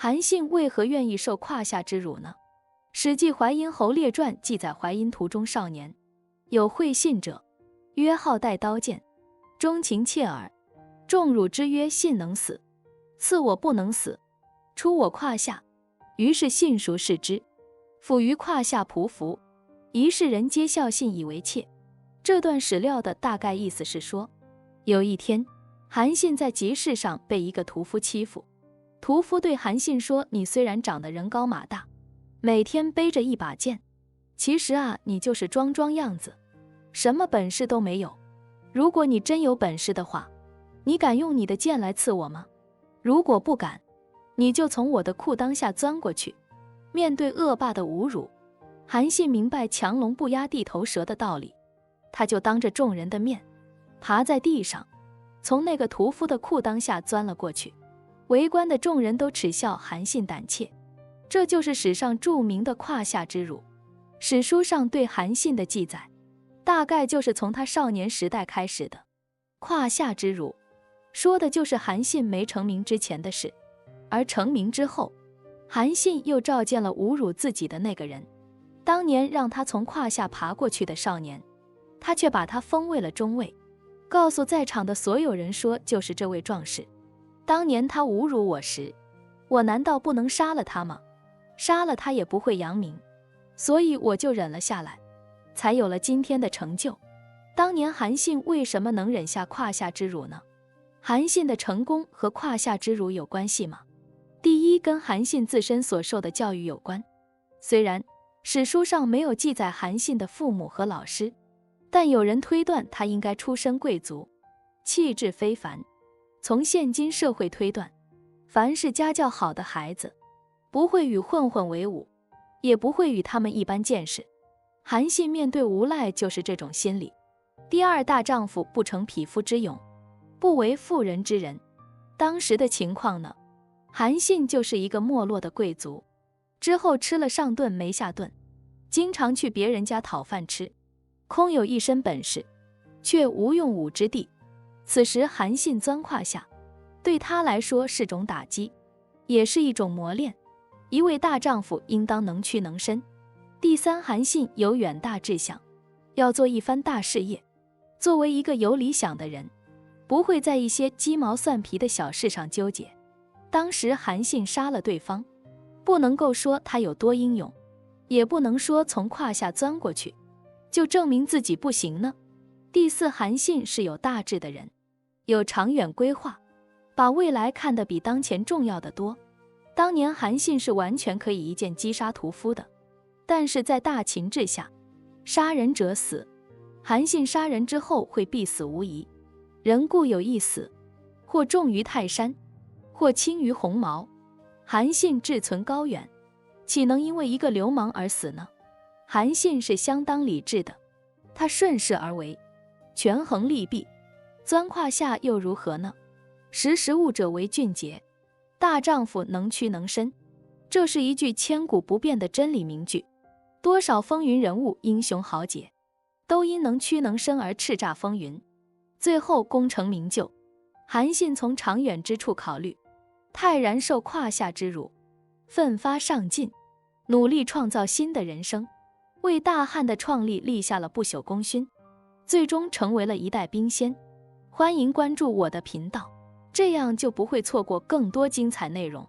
韩信为何愿意受胯下之辱呢？《史记·淮阴侯列传》记载，淮阴途中少年有会信者，曰好带刀剑，钟情切耳。众辱之曰：信能死，赐我不能死，出我胯下。于是信孰视之，俯于胯下匍匐，一世人皆笑信以为妾。这段史料的大概意思是说，有一天韩信在集市上被一个屠夫欺负，屠夫对韩信说，你虽然长得人高马大，每天背着一把剑，其实啊，你就是装装样子，什么本事都没有。如果你真有本事的话，你敢用你的剑来刺我吗？如果不敢，你就从我的裤裆下钻过去。面对恶霸的侮辱，韩信明白强龙不压地头蛇的道理，他就当着众人的面爬在地上，从那个屠夫的裤裆下钻了过去。围观的众人都耻笑韩信胆怯，这就是史上著名的胯下之辱。史书上对韩信的记载，大概就是从他少年时代开始的。胯下之辱说的就是韩信没成名之前的事，而成名之后，韩信又召见了侮辱自己的那个人。当年让他从胯下爬过去的少年，他却把他封为了中尉，告诉在场的所有人说，就是这位壮士，当年他侮辱我时，我难道不能杀了他吗？杀了他也不会扬名，所以我就忍了下来，才有了今天的成就。当年韩信为什么能忍下胯下之辱呢？韩信的成功和胯下之辱有关系吗？第一，跟韩信自身所受的教育有关。虽然史书上没有记载韩信的父母和老师，但有人推断他应该出身贵族，气质非凡。从现今社会推断，凡是家教好的孩子，不会与混混为伍，也不会与他们一般见识。韩信面对无赖就是这种心理。第二，大丈夫不成匹夫之勇，不为妇人之仁。当时的情况呢，韩信就是一个没落的贵族，之后吃了上顿没下顿，经常去别人家讨饭吃，空有一身本事，却无用武之地。此时韩信钻胯下，对他来说是种打击，也是一种磨练。一位大丈夫应当能屈能伸。第三，韩信有远大志向，要做一番大事业。作为一个有理想的人，不会在一些鸡毛蒜皮的小事上纠结。当时韩信杀了对方，不能够说他有多英勇，也不能说从胯下钻过去就证明自己不行呢。第四，韩信是有大志的人，有长远规划，把未来看得比当前重要的多。当年韩信是完全可以一剑击杀屠夫的，但是在大秦治下，杀人者死，韩信杀人之后会必死无疑。人固有一死，或重于泰山，或轻于鸿毛。韩信志存高远，岂能因为一个流氓而死呢？韩信是相当理智的，他顺势而为，权衡利弊，钻胯下又如何呢？识物者为俊杰，大丈夫能屈能伸，这是一句千古不变的真理名句。多少风云人物、英雄豪杰，都因能屈能伸而叱咤风云，最后功成名就。韩信从长远之处考虑，泰然受胯下之辱，奋发上进，努力创造新的人生，为大汉的创立立下了不朽功勋，最终成为了一代兵仙。欢迎关注我的频道，这样就不会错过更多精彩内容。